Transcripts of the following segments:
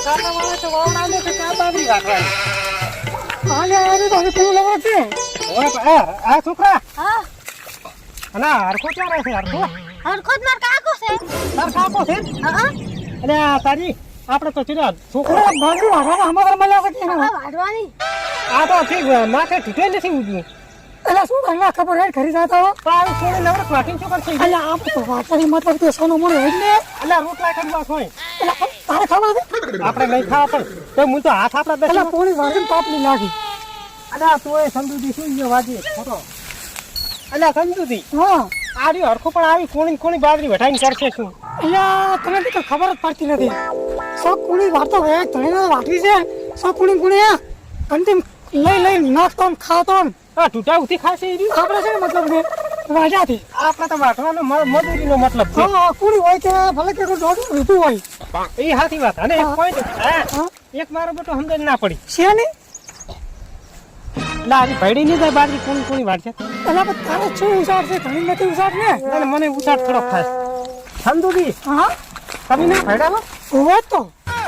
કાકા વાળા તો વાવડા ને કે બાબરી રાખવાની. આલે આરે તો પેલું લવા છે. ઓય આ છોકરા. હા અલા હરખો ક્યાં રહે છે હરખો? હરખો જ માર કાકો છે. તાર કાકો છે? હા અલે તારી આપણે તો ચીડા છોકરા બાજુ વાળા અમારા મળ્યા છે કે હા વાડવાની આ તો ઠીક માથે ઠીઠે નથી ઉડ્યું. એટલે શું તમને ખબર હે ખરી જાતા હો પાવ છોડે નવરત વાટીને શું કરશે? એટલે આપ તો વાતાની મતલબ તો સોનો મળે એટલે અલા રોટલા કરવા હોય એટલે તારે ખાવા દે આપણે નહીં ખાવા પણ તો હું તો હાથ આપણા એટલે બેઠા. પોણી વાળીને પાપલી લાગી અલા તોય સમજુદી શું ગયો વાજી ખોટો. અલા સમજુદી હા આ રહ્યો હરખો પણ આવી કોણી બાજરી વટાઈને કરશે શું? એટલે તને તો ખબર જ પડતી નથી સો કુણી વાર્તા હોય ધણીને વાટવી છે સો કુણી અંતિમ લઈ નાખતો ને ખાતો ને આ ટૂટા ઉથી ખાશે એ રહ્યું. આપણે છે ને મતલબ કે વાજાથી આપણે તો વાટવાનો મજૂરીનો મતલબ છે. હા કુણી હોય કે ભલે કે કોઈ દોઢું લીધું હોય એ સાચી વાત. અને એક point હા એક મારો બેટો સમજણ ના પડી. છે ને લા આવી ભેડી નહીં જાય બાજરી કોણી વાટશે. એટલે પણ તારે શું ઉસાડ છે ઘણી નથી ઉસાડ ને અને મને ઉસાટ થોડો ખાસ સમજુદી હા તમે ના ભેડાવો હોવા તો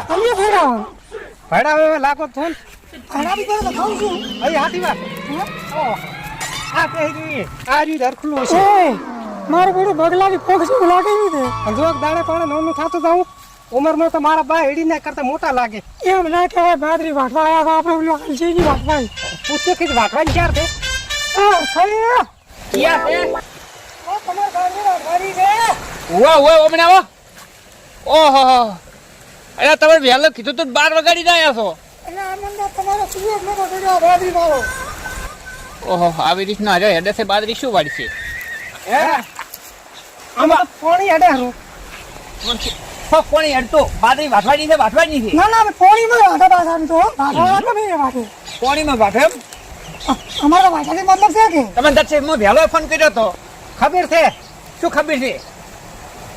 તમે ફેરા ભેડાવે લાગો છો ને ફેરા બી કરે તો ખાઉં છું અહીં સાચી વાત. ઓહ, આ પહેરી આ રહ્યું ધરખુલ્લું છે. એ મારું બેડું બગલાની પોખ જેવું લાગે નહીં તે જોક દાડે પણ નોનું થતું જાઉં ઉંમરમાં તો મારા બા હેડી ના કરતા મોટા લાગે. એમ ના કહેવાય બાજરી વાટવા આવ્યા આપણે ઓલું હાલજીની વાટવા પૂછ્યો કે વાટવાની ક્યારે છે? હા ખરી ક્યાં છે? તમારે બાજરી વાટવાની છે ઓમને આવો. ઓહો અરે તમે વહેલો કીધું તો 12 વાગાડી જ આવ્યા છો. એટલે આનંદ તમારો સુયોગ નતો કર્યો બાજરી વાળો ઓહો આવી રીતના અરે હેડે છે બાજરી શું વાળી છે? હે આમાં તો પાણી અડે હારું. કોણી હેડતો બાજરી વાટવાની છે ના ના પોણીમાં વાટા પાછા તો વાટવા તો નહીં વાટે કોણીમાં વાટે એમ? અમારા વાટાની મતલબ છે કે તમે દર્શક હું વહેલો ફોન કર્યો તો ખબર છે શું ખબર છે?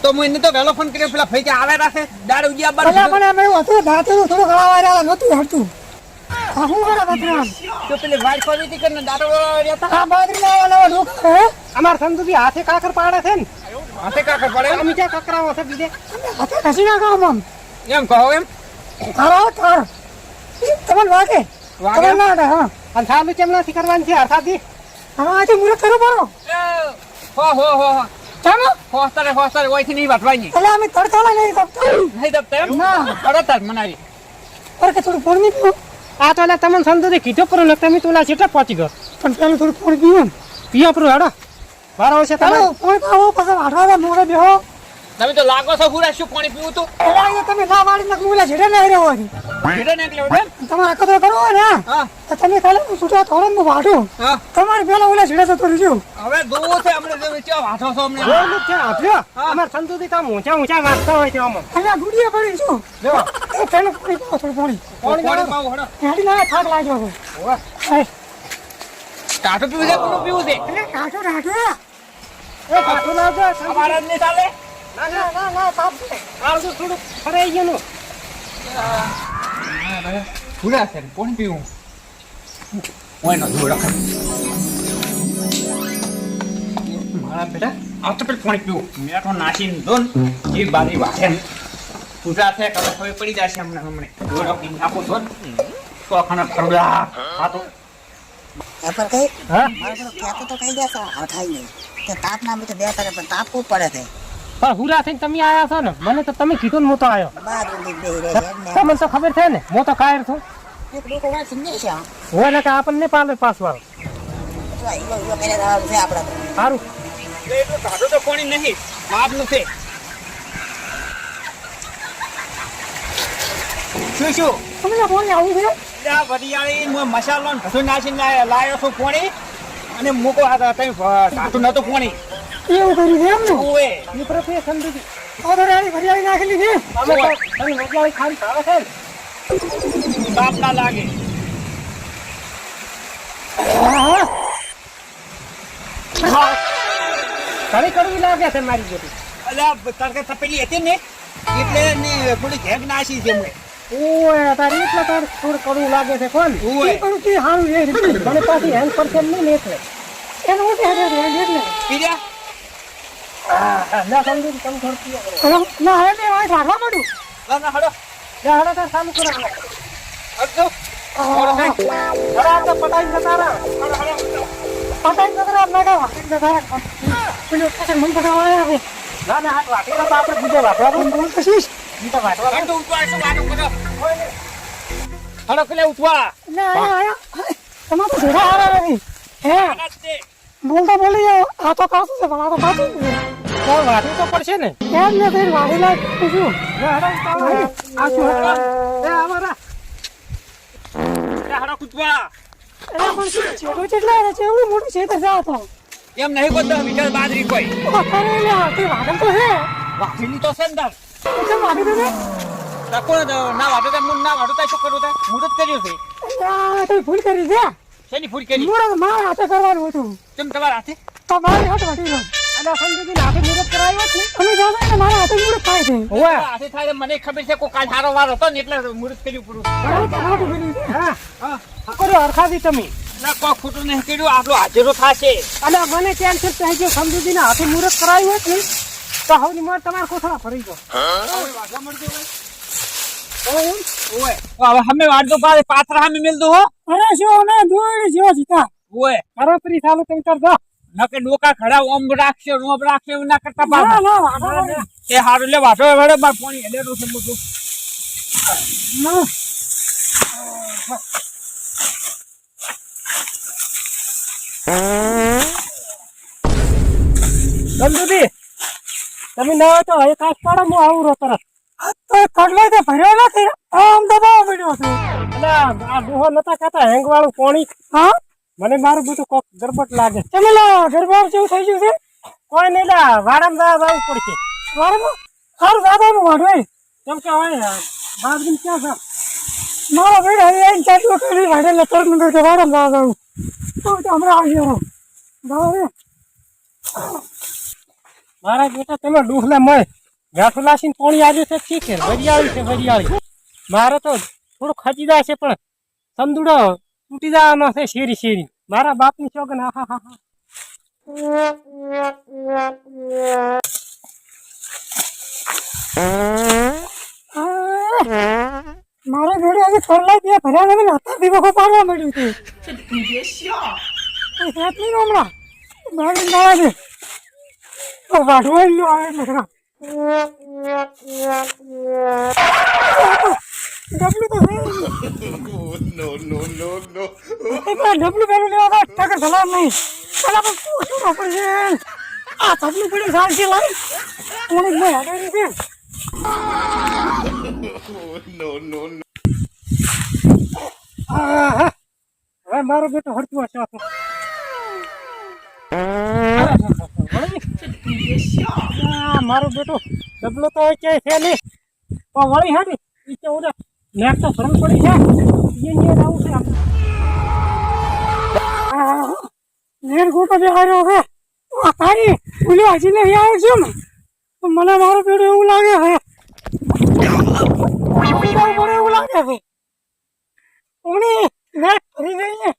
તો હું એને તો વહેલો ફોન કર્યો પેલા ભાઈ કે આવે રાખે દાડ ઉજ્યા ભલે મને એમ એવું હતું દાંતેલું થોડું ગળાવાળા નહોતું હડતું શું કરે બકરામ તો પેલી વાઈટ કોની હતી કે દાડો રહેતા આ બાજરી લાવવા ઢોકા હે અમાર સમજુદી હાથે કાકર પાડે છે ને. હાથે કાકર પડે એમ? અમે ક્યાં કકરાવો છે બીજે? હાથે ઘસી નાખો આમ એમ કહો એમ તારો તાર તમને વાગે વાગે? તમને ના હા અને સાલું કેમ નથી કરવાની છે હરખાથી? હવે આજે મુરત કરો પડો હો ચાલો હોસ્તરે ઓયથી નહીં વાટવાની એટલે અમે તડકાલા નહીં દબતા નહીં દબતા એમ? ના તરત જ મનાવી પર કે થોડું પાણી પીવું આ તો તમને સમજુદી કીધું પર ને તમે તો ચેટલા પહોંચી ગયો પણ પેલું થોડું પાણી પીવું ને પીઓ પર હેડો વારો છે તમે. ચાલો પાણી પાવો પછી વાટવા મોડે બેહો તમે તો લાગો છો પૂરા શું પાણી પીવું તું એટલે અહીંયા તમે ના વાળી નાખ મુલા છેડે ના રહ્યો હોય ભેડે ને એટલે એમ? તમારે કદો કરવો હોય ને હા તો તમે ખાલી છૂટા થોડો હું વાટું હા તમારે પેલા ઓલા છેડે જતો રહેજો હવે દોવો છે અમને જે ચા વાઠો છો અમને જોયેલું જ છે આપ્યો. હા. અમાર સમજુદી તો ઊંચા વાંચતા હોય છે આમાં. અહીંયા ગુડીએ પડી છું જો એ પેલું પાણી પાવો થોડું પાણી પાણી પાવ હડો હેડી ના થાક લાગ્યો હવે વાહ. હાય. ટાટું પીવું છે કોનું પીવું છે એટલે કાઢો રાખો એ કાઠું લાવજો. અમારા જ નહીં ચાલે ના તાપ છે આવજો થોડું ફરાઈ ગયેલું. ભૂલા છે પાણી પીવું હોય ન જોડા મારા બેટા આ તો પેલું પાણી પીવું મેં તો નાસીને દોન એ બારી વાસે પૂજા છે કદાચ હવે પડી જશે હમણે જોડા પીને આપો તો તો ખાના ફરડા આ તો પર કઈ હા મારો પેલો કહેતો તો કઈ દેશે થાય નહીં કે તાપ ના તો બે તારે પણ તાપ ખૂબ પડે છે પણ હુરા થઈને તમે આયા છો ને મને તો તમે કીધું ને હું તો આવ્યો. બાર ઊંધી બેહી રહે છે એમને તમને તો ખબર છે ને હું તો કાયર છું. એક લોકો વાત સમજે છે હોય ને કે આપણને પાલે પાસવાળો ઈવો પહેરે રહેવાનું છે આપણે તો. સારું. એટલું ટાટું તો પાણી નહીં માપનું છે શું તમને પાણી આવું છે આ વરિયાળી મસાલો ને બધું નાસીને લાયો છું પાણી અને મૂકો આ કઈ ટાટું નતું પાણી એવું કર્યું છે એમ ને ઓએ એ પ્રત્યે સમજુદી આ તો રાણી ફરિયાળી નાખેલી છે અમે તો તમે મજલાવી ખાલી ભાવે છે ને. તાપ ના લાગે ઘણી કડવી લાગે છે મારી જોડી. અલ્યા તડકે તપેલી હતી ને એટલે ને થોડી ઘેગ નાસી છે મેં ઓય તારી એટલે તાર થોડું કડવું લાગે છે કોણ? ઓએ પણ તે સારું એ રીતે મને પાછી હેલ્પ કરશે એમ નહીં ને એટલે. એનું ઉઠે એટલે પીર્યા ના સમજુદી તમે થોડું પીઓ કરો. ના હવે મેં વાત રાખવા માંડું ના હડો હાડો તાર ચાલુ કરો અડધો ઓર હે અરે આ તો પટાઈ જતા રહા પટાઈ જતા નાગા વાટી જતા પેલો કસે મન પટાવાયા હવે ના ના હાથ વાટીનો તો આપણે બીજે વાટવા દો બોલ કશીશ ઈ તો વાટવા અડધો ઉતવા છે વાડો કરો હડો પેલે ઉતવા ના આયા તમારો ઘોડા હારા નથી હે નસ્તે બોલતા બોલી જાઓ આ તો કાચું છે પણ આ તો કાચું છે તો વાટવું તો પડશે ને કેમ ને ફેર વાડી લાગ પૂછ્યું આ શું એ અમારા હડો કૂતવા એલા પણ છેડો કેટલા છે એવડું મોટું છે તો જાવ તો એમ નહીં કોઈ 10 મીટર બાજરી કોઈ અરે લે તે વાડમ તો હે વાટીની તો છે ને કેમ વાડી દે તકો ના વાટો તો મુન ના વાટો તો શું કરું તા મુરત કર્યો છે આ તો ભૂલ કરી છે શેની ફૂડ કરી મોરા મારા હાથે કરવાનું હતું તેમ તમારા હાથે તમારી હાથ વાટી લો અને સંજુજી હાથે મુરત કરાવ્યો છે અમે જાણે ને મારા હાથે મુરત થાય છે ઓવે હાથે થાય મને ખબર છે કોઈ કાલ સારો વાર હતો ને એટલે મુરત કર્યું પૂરું હાથ બની છે હા કરો હરખાવી તમે ના કોઈ ખોટું નહીં કર્યું આટલો હાજરો થશે અને મને કેન્સર થઈ ગયો સમજુજી ને હાથે મુરત કરાવ્યો છે ને તો હવની મોર તમાર કોથળા ફરી ગયો ઓય હવે અમે વાડો પાડે પાત્રા અમે મિલ દો હો અરે શું ને દોડી જેવો જીતા ઓય બરાબરી ચાલુ તમે કરજો નકે ડોકા ખડા ઓમ રાખશે રોબ રાખશે એવું ના કરતા ના બાપ ના વાડો એ હારું લે વાટો વડે બાર પાણી હેડેલું છે મોટું ના સમજુજી તમે ના હોય તો હવે કાચ પાડો હું આવું રહો તરત તો કડલો તે ભર્યો નથી આમ દબાવ પડ્યો છે અને આ ડોહો નતા કહેતા હેંગ વાળું પાણી હા મને મારું બધું કોક ગરબટ લાગે તમે લો ગરબાર જેવું થઈ ગયું છે કોઈ નહીં લા વાડામાં જવું પડશે વાડમાં સારું દાદાનું વાડવે કેમ કે હવે બાજરી ક્યાં છે મારા બેડ હવે આઈને ચાટલો કરી વાડેલા તરત મને કે વાડમાં દાદા તો હમણાં આવી ગયો દાદા મારા બેટા તમે ડૂહલા મળે ગાંઠું લાસીને પાણી આવ્યું છે ઠીક છે વરિયાળી છે વરિયાળી મારે તો થોડું ખચી જાય છે પણ સંદુડો તૂટી જવાનો છે શેરી શેરી મારા બાપની ચોગન હા હા હા મારા બેડે આજે ફરલા ત્યાં ભર્યા નથી હતા દીવકો પાડવા મળ્યું છે સાચી હમણાં બાળી મળે છે વાઢવા લો આવે એટલે ખરા ડબલું તો છે ડબલું પેલું લેવા ટકર સલામ નહીં પેલા પણ પૂછવું ન પડશે આ ડબલું પડ્યું સાચી લાવી મને મેં હાડેલી છે હવે મારો બેટો હરતું હશે મારો બેટો ડબલો તો ક્યાંય છે નહીં પણ વળી હા ને નીચે ઉડે નેટ તો ભરમ પડી છે અહીંયા આવું છે નેર ગોટો જે હાર્યો છે આ તારી ભૂલ્યો હજી નહીં આવે છે ને તો મને મારો પેડો એવું લાગે છે પડે એવું લાગે છે ઉણી નેટ ફરી ગઈ છે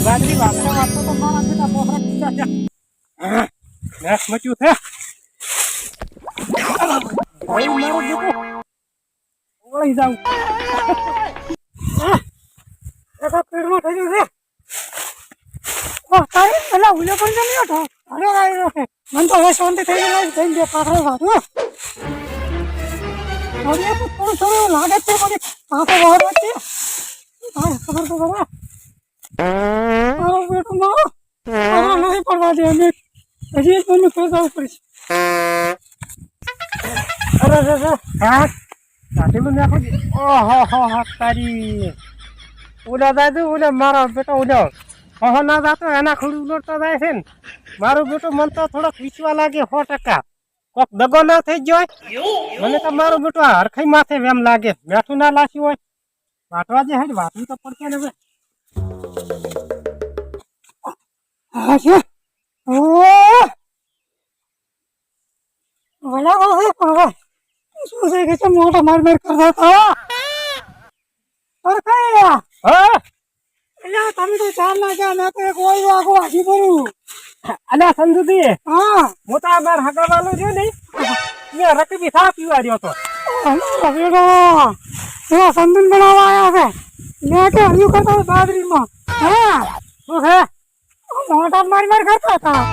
બાજરી વાપરા વાપરો તો મારા બેટા મોહરા કીધા છે નેટ મચ્યું છે ભાઈ મારો બેટો વળી જાઉં એકા પેડમાં થઈ ગયું છે તારી પેલા ઉલ્યો પણ નહીં હતો અરે આવ્યો છે મને તો હવે શાંતિ થઈ ગઈ થઈ ગયા પાછળ વાંધો થોડું થોડું લાગે છે મને પાછો વાર છે હા ખબર તો ખબર મારો બેટો મારો નહીં પડવા દે અમે હજી એક મને ફેંસાવું પડશે અરે હા કાઢેલું નાખો ઓહો હો હા તારી ઉડા દાદુ ઉડે મારો બેટો ઉડ્યો ઓહો ના જાતો એના ખુડ ઉલટતો જાય છે ને મારો બેટો મન તો થોડોક વિચવા લાગે 100%. કોક દગો ના થઈ ગયો મને તો મારો બેટો હરખાઈ માથે એમ લાગે બેઠું ના લાસ્યું હોય વાટવા જે હેડ વાટવું તો પડશે ને હવે હા છે ઓ વલા વો હે પણ શું છે કે મોટા માર કરતા હતા અરે કઈ હા એટલે તમે તો 4 લાગ્યા મેં તો એક ઓય વાગો હાજી ભરું અલ્યા સંજુજી હા હું તો આ બાર હગાવાલો છું ને અહીંયા રકબી થા પીવા રહ્યો તો અમારો બેટો એવા સંદન બનાવવા આવ્યા છે મેં કે હજુ કરતા હોય બાજરીમાં હા શું છે મોટા મારી કરતા હતા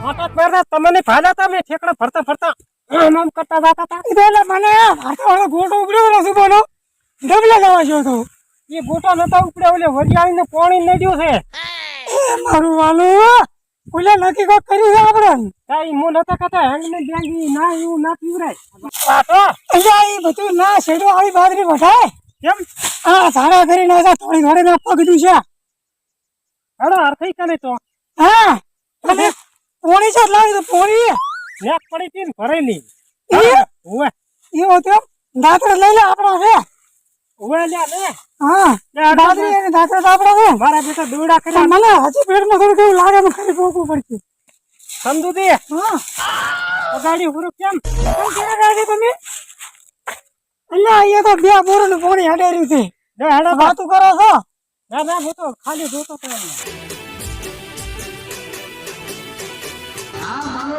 મોટા મારતા તમને ભાલા હતા મેં ઠેકડા ફરતા ફરતા આમ કરતા જતા હતા એટલે મને ભાષાવાળો ગોટો ઉગડ્યો નથી બોલો ડબલે જવા ગયો હતો એ ગોટા નતા ઉપડે ઓલે વરિયાળીને પાણી નડ્યું છે એ મારું વાલું ઓલે નક્કી કોક કર્યું છે આપણે કાઈ મો નતા કહેતા હેંગને બેંગી ના એવું ના પીવરાય પાટો અહીંયા એ બધું ના શેડો વાળી બાજરી વઢાય કેમ હા ધારા કરીને થોડી થોડી નાખવા કીધું છે હેડો અર્થઈ કને તો હા અને પોણી છે લાવી તો પોણી નેક પડી હતી ને ભરેલી એ ઓવે એવો તો દાંતરે લઈ લે આપણો છે ઓવે લ્યા ને હા બાજરી અને દાંતરે તો આપણો છે મારા બેટા દોડા પણ કર્યા મને હજી પેટમાં થોડું કેવું લાગે મને ખરી પોકવું પડશે સમજુ દે હા ગાડી હુરુ કેમ કેમ કેવા ગાડી તમે અલ્યા અહીંયા તો બે બોરનું પોણી હડાર્યું છે લે હેડો તો. વાતું કરો છો ના ના હું તો ખાલી જોતો તો એમ. હા મારો